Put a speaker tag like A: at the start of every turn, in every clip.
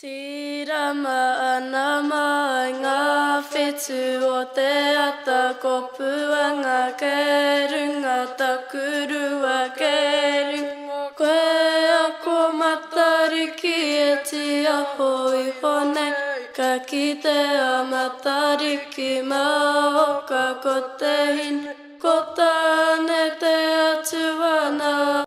A: Tirama ana mai ngā whetū o te ata ko puanga ke runga takurua ke runga. Koe ako matariki e te aho I honei, ka kitea matariki maoka ko te hine, ko tāne te atuana.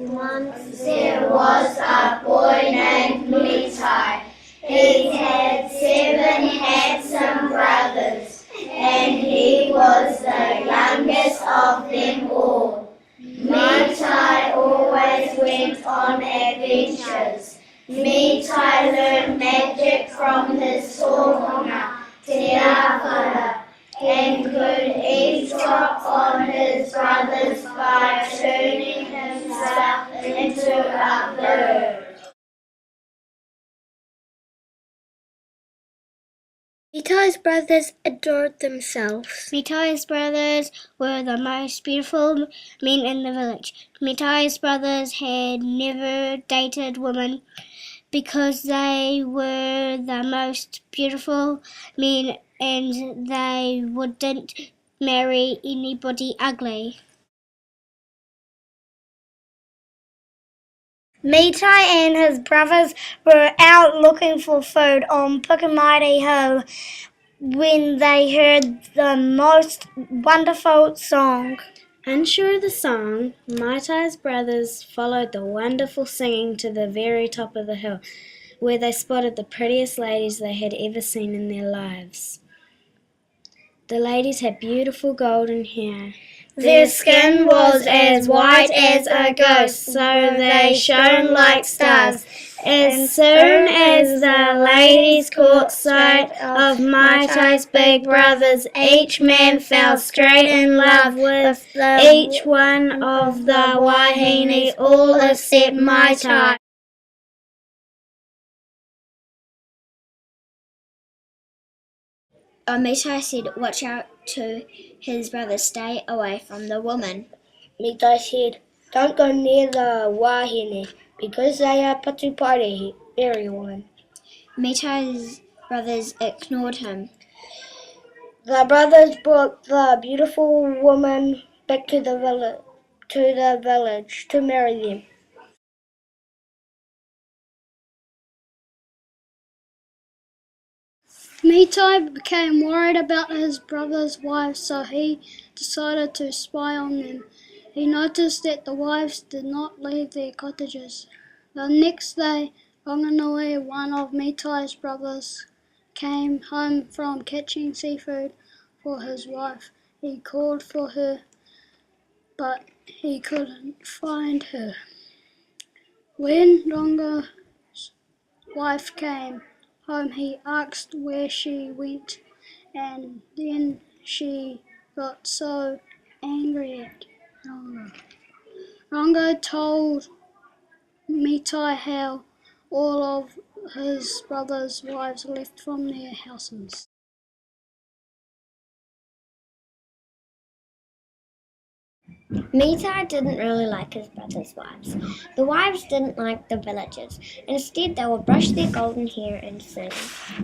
B: Once there was a boy named Mitai. He had 7 handsome brothers, and he was the youngest of them all. Mitai always went on adventures. Mitai learned magic from his tohunga, Te Awhara, and could eavesdrop on his brothers by turning himself into a bird.
C: Mitai's brothers adored themselves.
D: Mitai's brothers were the most beautiful men in the village. Mitai's brothers had never dated women because they were the most beautiful men and they wouldn't marry anybody ugly.
C: Mitai and his brothers were out looking for food on Pukemairi Hill when they heard the most wonderful song.
D: Unsure of the song, Mitai's brothers followed the wonderful singing to the very top of the hill, where they spotted the prettiest ladies they had ever seen in their lives. The ladies had beautiful golden hair.
C: Their skin was as white as a ghost,
D: so they shone like stars. As soon as the ladies caught sight of Mitai's big brothers, each man fell straight in love with each one of the wahine, all except Mitai. Mitai said, "Watch out to his brothers, stay away from the woman."
C: Mitai said, "Don't go near the wahine because they are patupari, everyone."
D: Mitai's brothers ignored him.
C: The brothers brought the beautiful woman back to the village to marry them.
E: Mitai became worried about his brother's wives, so he decided to spy on them. He noticed that the wives did not leave their cottages. The next day, Rongonui, one of Mitai's brothers, came home from catching seafood for his wife. He called for her, but he couldn't find her. When Rongo's wife came home, he asked where she went, and then she got so angry at Rongo. Rongo told Mitai how all of his brothers' wives left from their houses.
D: Mitai didn't really like his brother's wives. The wives didn't like the villagers. Instead, they would brush their golden hair and sing.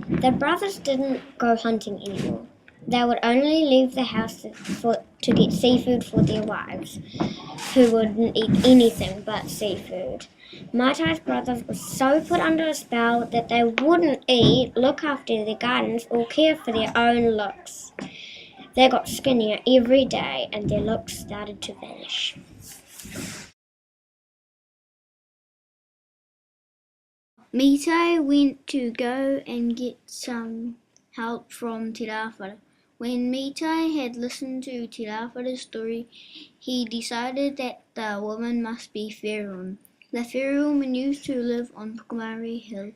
D: The brothers didn't go hunting anymore. They would only leave the house to get seafood for their wives, who wouldn't eat anything but seafood. Mitai's brothers were so put under a spell that they wouldn't eat, look after their gardens, or care for their own looks. They got skinnier every day and their looks started to vanish. Mitai went to go and get some help from Te Rāwhara. When Mitai had listened to Te Rāwhara's story, he decided that the woman must be Fairy Woman. The Fairy Woman used to live on Pukemairi Hill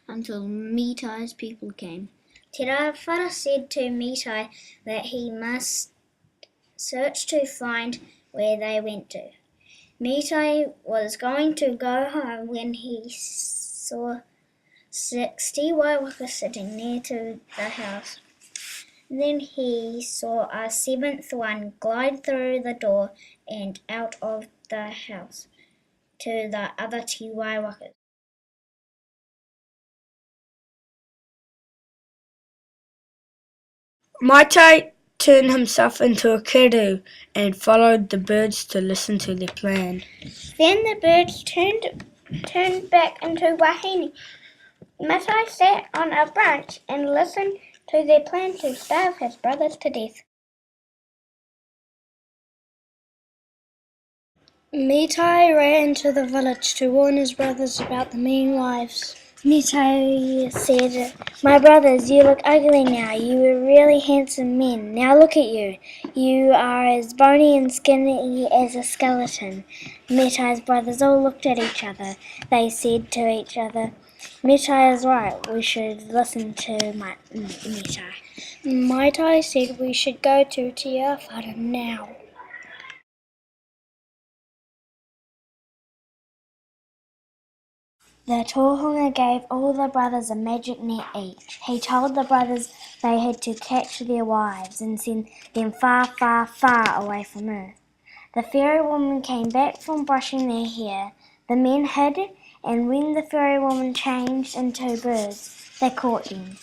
D: until Mitai's people came. Te Rāwhara said to Mitai that he must search to find where they went to. Mitai was going to go home when he saw 60 waiwaka sitting near to the house. Then he saw a 7th one glide through the door and out of the house.
C: to the other Te Waiwakas.
A: Maitai turned himself into a kiru and followed the birds to listen to their plan.
C: Then the birds turned back into wahine. Maitai sat on a branch and listened to their plan to starve his brothers to death. Maitai ran to the village to warn his brothers about the mean wives. Maitai said, "My brothers, you look ugly now. You were really handsome men. Now look at you. You are as bony and skinny as a skeleton." Maitai's brothers all looked at each other. They said to each other, "Maitai is right. We should listen to Maitai." Maitai said we should go to Te Awhara now. The tohunga gave all the brothers a magic net each. He told the brothers they had to catch their wives and send them far, far, far away from Earth. The fairy woman came back from brushing their hair. The men hid, and when the fairy woman changed into birds, they caught them.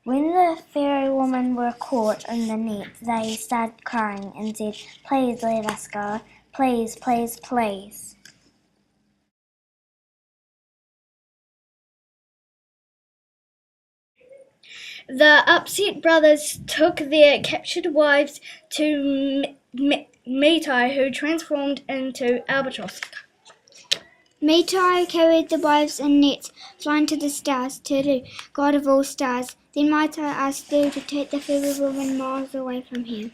C: When the fairy woman were caught in the net, they started crying and said, "Please let us go. Please, please, please." The upset brothers took their captured wives to Maitai, who transformed into Albatross.
D: Maitai carried the wives in nets, flying to the stars, Te, god of all stars. Then Maitai asked Te to take the fairy woman miles away from here.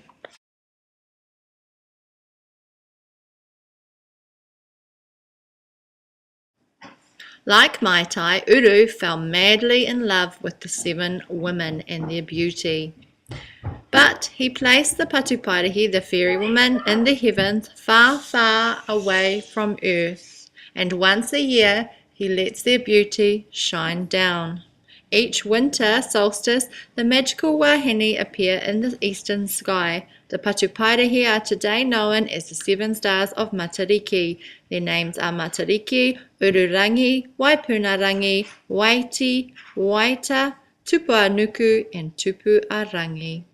F: Like Maitai, Uru fell madly in love with the 7 women and their beauty. But he placed the Patuparehi, the fairy woman, in the heavens, far, far away from earth, and once a year he lets their beauty shine down. Each winter solstice, the magical wahine appear in the eastern sky. The Patuparehi are today known as the 7 stars of Matariki. Their names are Matariki, Ururangi, Waipunarangi, Waiti, Waita, Tupuanuku, and Tupuarangi.